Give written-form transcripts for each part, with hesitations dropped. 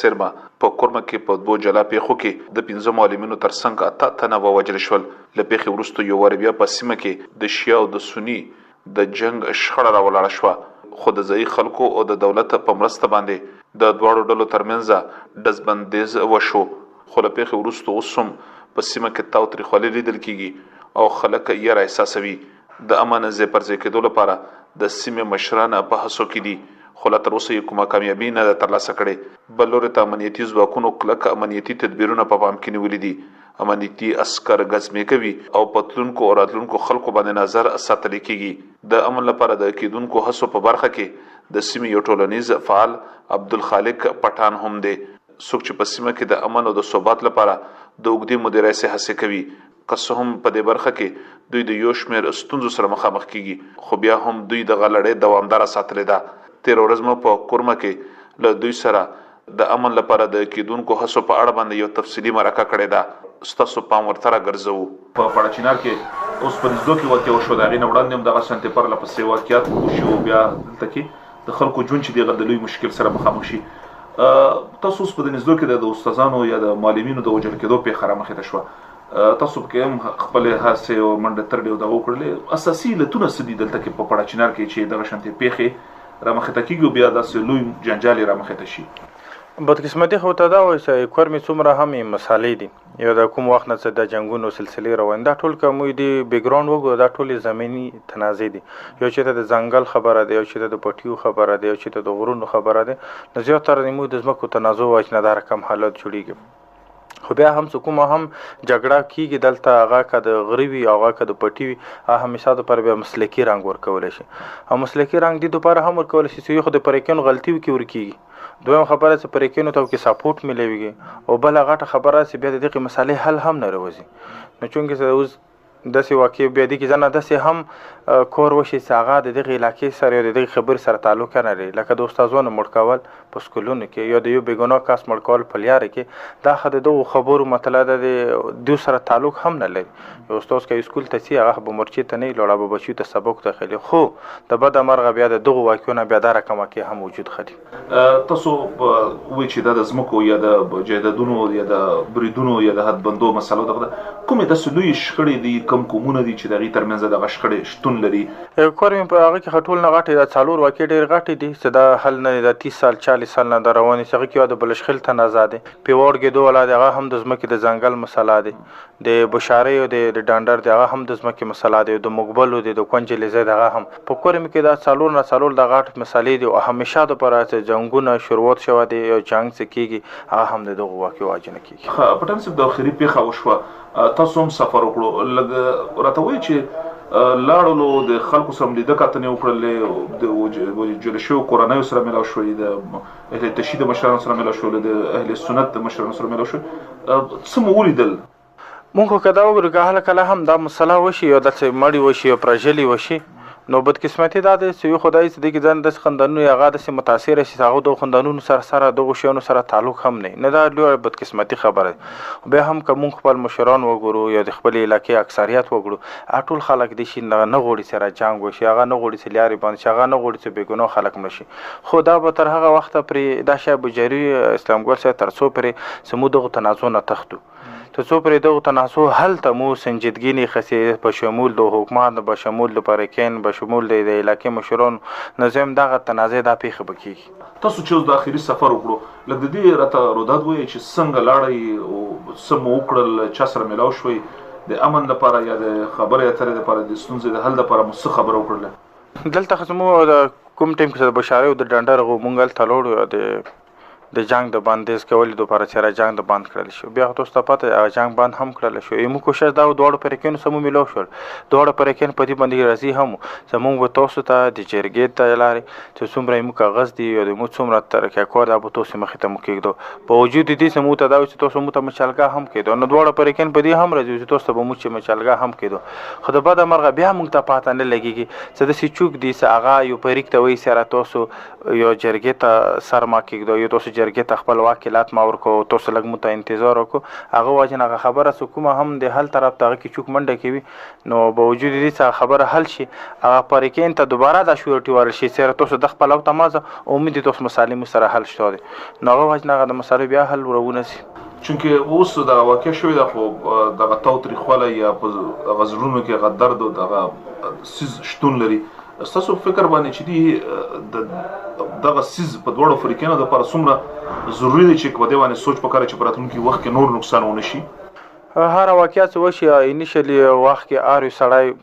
سرما په کورمه کې په 2 جلا پیښو کې د 15 معلمینو ترڅنګ 8 تنه ووژل شول. له پیښې وروسته یو ور بیا په سیمه کې د شیعه او د سنی د جنگ شخړه راولاړه شوه، خو د ځایي خلکو او د دولت په مرسته باندې د دواړو ډلو ترمنځ ډزبندیز وشو. خو له پیښې وروسته اوس هم په سیمه کې تاوتریخوالی لیدل کیږي او خلک یې را احساسوي. د امن ځای پر ځای کېدو لپاره د سیمې مشران په هڅو کې دي، خو لا تر اوسه یې کومه کامیابي نه ده ترلاسه کړې. بل لوري ته امنیتي ځواکونو کلک امنیتي تدبیرونه په پام کې نیولي دي. امنیتي عسکر ګزمې کوي او پتلونکو او راتلونکو خلکو باندې نظر ساتل کېږي. د امن لپاره د کېدونکو هڅو په برخه کې د سیمې یو ټولنیز فعال عبدالخالق پټان هم دی، څوک چې په سیمه کې د امن او د ثبات لپاره د اوږدې مودې راهیسې هڅې کوي. که څه هم په دې برخه کې دوی د یو شمېر ستونزو سره مخامخ کیږي، خو بیا هم دوی د غلړې دوامداره ساتلې ده. تیر ورځ مو په کورمه کې له دوی سره د امن لپاره د کېدونکو هڅو په اړه باندې یو تفصیلي مرکه کړې ده. ستاسو پام ورته راګرځوو. په پړچینار کې اوس په نږدې کې واقع وشو، د هغې نه وړاندې هم دغه شانتې پرله پسې واقعیات وشي او بیا دلته کې د خلکو ژوند چې دغه د لوی مشکل سره مخامخ شي. تاسو اوس په نږدې کې د استادانو یا د معلمینو د وژل کېدو پیښه رامخې ته شوه. تاسو پکې هم خپل هڅې او منډه ترډې او دغه وکړلې. اساسي علتونه څه دي دلته کې په پړچینار کې چې دغه شانتې پیښې رامخې ته کېږي او بیا داسې لوی جنجال یې رامخې ته شي؟ بدقسمتي خو ته دا وایي چې کورمې څومره هم مسالې دي یا د کوم وخت نه څه د جنګونو سلسلې روان دا ټول که موږ د بیکګراوند وګورو دا ټولې زمیني تنازع دي. یو چې ته د ځنګل خبره ده، یو چې ته د پټیو خبره ده، یو چې ته د غرونو خبره ده. نو زیاتره موږ د ځمکو تنازع وایي چې نه دا رقم حالت جوړېږي. خو بیا هم څه کومه هم جګړه کېږي دلته، هغه که د غره وي او هغه که د پټي وي، هغه همیشه دپاره بیا مسلکي رنګ ورکولی شي. او مسلکي رنګ دې دپاره هم ورکولی شي چې یو خو د پریکینو غلطي وکړي ورکېږي، دویم خبره چې پریکینو ته وکړي سپورټ میلاویږي، او بله غټه خبره چې بیا د دغې مسالې حل هم نه راوځي. نو چونکې اوس داسې واقع بیا دي کې ځنه داسې هم کور وشي چې هغه د دغې علاقې سره یا د دغې خبرې سره تعلق نه لري، لکه د استادانو مړ کول په سکولونو کې یا د یو بېګناه کس مړ کول په لیاره کې، دا خو د دغو خبرو مطلب ده د دوی سره تعلق هم نه لري. یو استاد که سکول ته ځي هغه به مرچې ته نه وي لاړه به بچیو ته سبق ته خلي، خو د بده مرغه بیا د دغو واقعو نه بیا دا رقم واقع هم وجود خلي. تاسو وایي چې دا د ځمکو یا د جایدادونو یا د بریدونو یا د حدبندو مسلو دغه کومې داسې لویې شخړې دي، کوم قومونه دي چې د هغې ترمنځ دغه شخړې شتون لري؟ کورمې په هغه کې خټول نه غټې دا 4 واقع ډېرې غټې دي چې دا حل نه دی، دا 30 سال 40 سال نه دا روانې چې هغه کې یو د بلشخیل تنازع دی، پیوړ ګېدو والا دی، هغه هم د ځمکې د ځنګل مسله دی، د بشارۍ او د ډانډر دی هغه هم د ځمکې مسله دی، د مقبلو دی د کونجلې ځای دی هغه هم. په کورمې کې دا 4 نه 4 د غټ مسلې دي او همیشه دپاره چې جنګونه شروعات شوی دی او جنګ چې کېږي هغه هم د دغو واقعو وجه نه کېږي. پټان صاحب د اخري پیښه وشوه، تاسو هم سفر وکړو، لږ راته وایي چې لاړلو د خلکو سره لیده کتنې وکړلې، د وژل شویو کورنیو سره میلاو شوي، د اهل تشیع د مشرانو سره میلاو شول، د اهل سنت د مشرانو سره میلاو شول، څه مو ولیدل؟ مونږ خو که دا وګورو که هله کله هم دا مسله وشي یا داسې مړي وشي یا پرژلې وشي، نو بدقسمتي دا دی چې یو خدای چې دې کې ځان داسې خندانونه یا هغه داسې متاثره شي چې هغه دغو خندانونو سره دغو شیانو سره تعلق هم نه دا لویه بدقسمتي خبره ده. بیا هم که مونږ خپل مشران وګورو یا د خپلې علاقې اکثریت وګورو، ټول خلک دې شي نه غواړي چې را جنګ وشي، هغه نه غواړي چې لیارې باندې شي، هغه نه غواړي چې بېګناه خلک مړه شي. خو دا به تر هغه وخته پرې دا شی به جاري اسلام ګل صاحب تر څو پرې چې موږ دغو تنازع نه تښتو، تر څو پرې دغو تنازع هلته مو سنجیدګي نه خسي، په شمول د حکومت، په شمول د پریکین، په شمول د علاقې مشرانو نظام دغه تنازع دا پیښه به کېږي. تاسو چې اوس د آخري سفر وکړو، لږ د دې راته روداد وایي چې څنګه لاړئ او څه مو وکړل، چا سره میلاو شوئ، د امن لپاره یا د خبرې اترې لپاره، د ستونزې د حل لپاره مو څه خبره وکړله؟ دلته خو زموږ د کوم ټیم کې د بشارۍ او د ډنډر مونږ هلته لاړو د جنګ د بندیز کولو دپاره چې را جنګ د بند کړل شو. بیا خو تاسو ته پته هغه جنګ بند هم کړلی شو. زموږ کوشش دا و دواړو پریکینو سره مو میلاو شول، دواړه پریکین په دې باندې راضي هم وو. زموږ به تاسو ته د جرګې ته لارې چې څومره زموږ کاغذ دي یا د موږ څومره ترقیه کار دا به تاسو مخې ته مو کېږدو، په وجود دې چې موږ ته دا وایي چې تاسو موږ ته مچلګاه هم کېدو، نو دواړه پریکین په دې هم راضي چې تاسو ته به موږ چې مچلګاه هم کېدو. خو د بده مرغه بیا موږ ته پاته نه لګېږي چې داسې چوک دي چې هغه یو پریک ته وایي سره تاسو یو جرګې ته سر ما کېږدو، یو تاسو جرګې ته خپل واکیلات ما ورکړو تاسو لږ مو ته انتظار وکړو هغه وجه نه هغه خبره څه کومه هم د حل طرف ته هغه کې چوک منډه کوي نو به وجود دې څه خبره حل شي هغه پاریکین ته دوباره دا شورټي ورل شي سره تاسو د خپل او تمازه امید تاسو مسالې سره حل شته نو هغه وجه نه هغه د مسالې بیا حل ورونه سي چونکې اوس دا واقع شوی دا خو دغه تاوتریخوالی یا په هغه زړونو کې هغه درد او دغه سیز شتون لري ستاسو فکر باندې چې دی دغه سیز په دواړو فریقینو دپاره څومره ضروري دی چې په دې باندې سوچ پکاره چې په راتلونکي وخت کې نور نقصان ونه شي هر واقعیت څه وشي انیشلی وخت کې هر یو سړی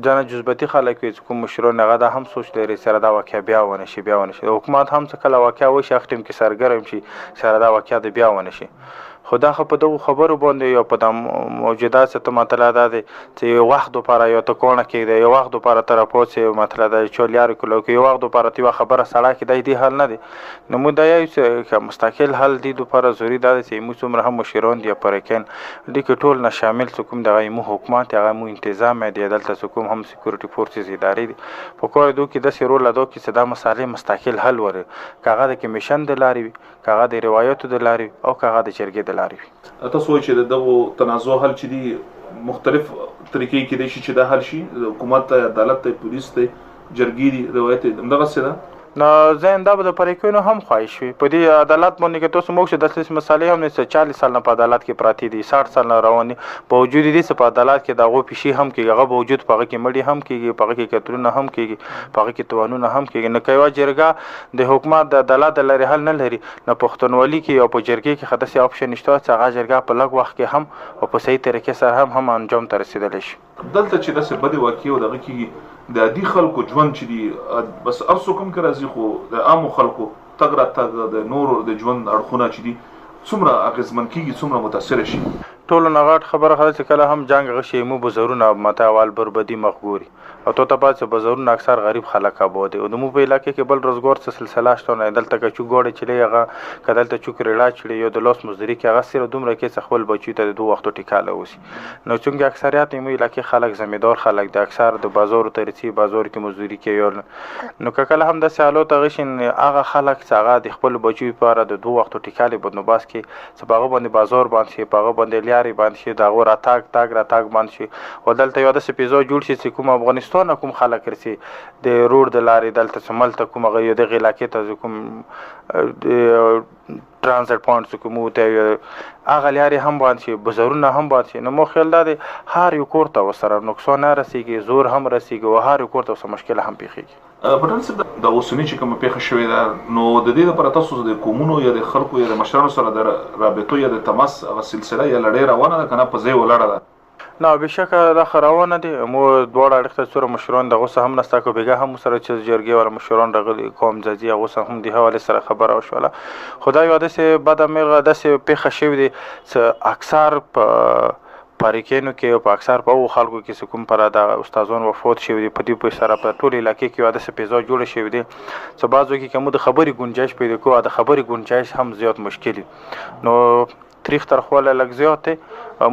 جنا جذبتي خلک وي چې کوم مشرون هغه دا هم سوچ لري سره دا واقع بیا ونه شي حکومت هم څه کله واقع وشي اختم کې سرګرم شي سره دا واقع د بیا ونه شي خدا خو په دغه خبرو باندې یو په د موجودات څه مطلب دا دی چې یو وخت لپاره یو ته کونه کېږي یو وخت لپاره تر پوهڅ مطلب دا چې لیار کولو کې یو وخت لپاره تی خبره سړی کې دی حل نه دی نو مو دا یو چې مستقل حل دی لپاره ضروري دا دی چې مو څومره هم مشرون دی پرکن د ټول نه شامل کوم دغه مو حکومت هغه مو تنظیم دی دلته کوم هم سکیورټي فورسز ادارې دي په کور دوه کې د سیرول ادو کې صدا مسالې مستقل حل ور کاغه د کمیشن د لاري کاغه د روایتو د لاري او کاغه د جرګې د تاسو وایئ چې دغه تنازع حل چې دي مختلف طریقې کې دي چې دا حل شي حکومت ته عدالت ته پولیس ته جرګې دي روایت دغه څه ده نو زين دا به د پریکونو هم خواهش وي په دې عدالت باندې کې تاسو موږ د داسې مسالې هم نه 40 سال نه په عدالت کې پراتی دي 60 سال نه رواني په وجود دي چې په عدالت کې دغه پیشي هم کېږي هغه په وجود پغه کې مړی هم کېږي پغه کې کترونه هم کېږي پغه کې توانونه هم کېږي نه کوي جرګه د حکومت د عدالت لري حل نه لري نه پښتونولي کې او په جرګې کې خداسي اپشن نشته چې هغه جرګه په لږ وخت کې هم او په صحیح طریقې سره هم انجام ته رسیدلی شي دلته چې داسې بدې واقعې او دغه کې د عادي خلکو ژوند چې دي بس ارسو کوم کې راځي خو د عامو خلکو تګ راتګ د نورو د ژوند اړخونه چې دي څومره اغېزمن کېږي څومره متاثره شي ټولو نه غټ خبره خله چې کله هم جنگ غشي مو بزرونه متاوال بربدي مخګوري او ته بعد چې بزرونه اکثر غریب خلک ابو دي او د مو په علاقې کې بل روزګار څه سلسله شته نه دلته کې چې ګوړې چلی هغه کدلته چوک ریلا چلی یو د لاس مزدوري کې هغه سره دومره کې خپل بچی ته د دوه وختو ټیکاله وسی نو څنګه اکثریت مو علاقې خلک زمیدار خلک د اکثر د بازار ترڅی بازار کې مزدوري کوي نو کله هم د سالو ته غشین هغه خلک چې هغه د خپل بچی لپاره د دوه وختو ټیکاله بندوباس کې سباغه باندې بازار باندې پاغه باندې لیاري باندې دا غو راتاګ باندې شي او دلته یو د سپیزو جوړ شي چې کوم افغانستان کوم خلک رسي د روډ د لارې دلته سمل ته کوم غي د علاقې ته کوم ترانزیت پوینټس کوم ته هغه لاري هم باندې شي بزرونه هم باندې شي نو مو خیال ده هر یو کور ته وسره نقصان رسیږي زور هم رسیږي او هر یو کور ته مشکل هم پیخیږي پټن څه د اوسنی چې کوم پیښه شوې ده نو د دې لپاره تاسو د کومونو یا د خلکو یا د مشرانو سره د رابطو یا د تماس غو سلسله یا لړۍ روانه ده کنه په ځای ولاړه ده نه بشکه دا خروانه دي مو دوړ اړخته سره مشران دغه سه هم نستا کو بیګه هم سره چې جرګي ولا مشران رغلي قوم ځي هغه سه هم دی حواله سره خبر او شواله خدای یاد سه بعد مې د سه پیښه شوې دي اکثر په پاریکینو کې او په اکثر په خلکو کې کوم پر د استادان وفات شوی دی په دې په سره په ټول علاقې کې واده سپیزا جوړ شوی دی چې بعضو کې کوم د خبري گنجائش پیدا کوه د خبري گنجائش هم زیات مشکل نو تاریخ تر خپل لګ زیات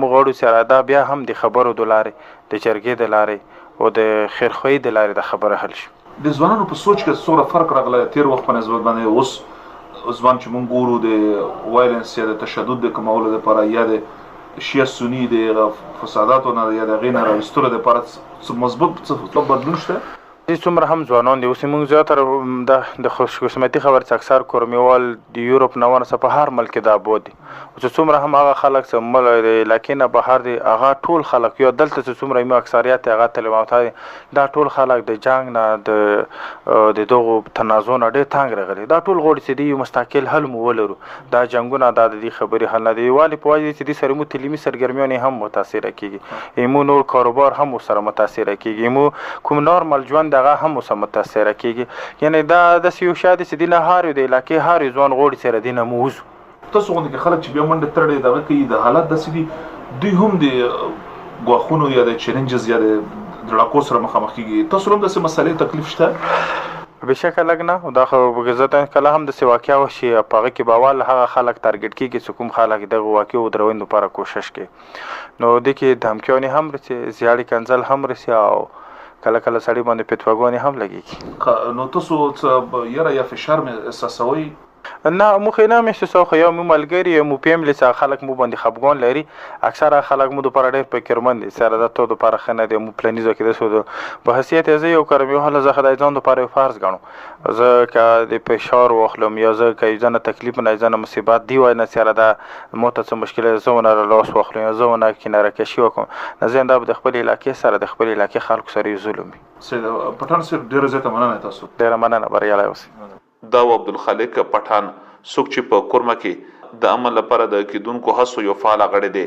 مو غوړو سره دا بیا هم د خبرو دلارې د چرګې دلارې او د خیرخوي دلارې د خبره حل شي د ځوانانو په سوچ کې څوره فرق راغلی تیر وخت په نسبت باندې اوس ځوان چې مونږ ګورو د وایلنس یا د تشدد د کمولو لپاره یا د شیعه سنی د فساداتو نه یا د غیر راوستلو لپاره مضبوط څه بدلون شته دې څومره هم ځوانان دي اوس موږ زیاتره د خوشقسمتي خبر چې اکثر کورمیوال د یورپ نه ورسره په هر ملک دا بود دي او څومره هم هغه خلک چې مل لکه نه بهر دي هغه ټول خلک یو دلته څومره مو اکثریت هغه تعلیمات دا ټول خلک د جنگ نه د دغه تنازع نه ډېر تنګ راغلي دا ټول غوړي چې دی مستقل حل مو ولرو دا جنگونه د دې خبري حل نه دی والی په وجه چې د سره مو تعلیمي سرګرمیونه هم متاثر کیږي ایمو نور کاروبار هم سره متاثر کیږي ایمو کوم نورمال ژوند دغه هم متاثر کیږي یعنی دا د سیو شاده چې دینه هاري د علاقې هاري ځوان غوړي سره دینه موز تاسو غوښتل خلک چې بیا منډه ترړي دغه کې د حالت د سدي دوی هم د غواخونو یا د چیلنجز یا د ډړاکو سره مخامخ کیږي تاسو هم د څه مسالې تکلیف شته بشکه لګنه او دا خو بغزت کله هم د سواکیا وشي په کې باوال هغه خلک ټارګټ کیږي چې کوم خلک د واقعو دروند لپاره کوشش کوي نو د کې دمکیونه هم رسي زیاړي کنزل هم رسي او کله کله سړی باندې پټوګونی هم لګي نو تاسو یره یا فشار مې احساسوي نه مو خو نه محسوسوو خو یو مو ملګري یو مو فیملي څخه خلک مو باندې خفګان لري اکثره خلک مو دپاره ډېر فکرمند دي سره دا تو دپاره ښه نه دی مو پلانیزو کې داسې په حیثیت یې زه یو کرم یو حاله زه خدای ځان دپاره یو فرض ګڼم زه که د فشار واخلم یا زه که یو ځنه تکلیف نه یو ځنه مصیبت دی وای نه سره دا مو ته څه مشکل زه ونه لاس واخلم یا زه ونه کناره کشي وکړم نه زه دا به د خپل علاقې سره د خپل علاقې خلکو سره یو ظلم وي سید پټان صاحب ډېره زیاته مننه تاسو ډېره مننه بریالی اوسئ دا عبدالخالق پټان څوک چې په کورمه کې د عمل لپاره د کیدونکو هڅو یو فعال غړی دی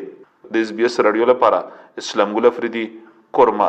د اس بي اس رادیو لپاره اسلام ګل افریدي کورمه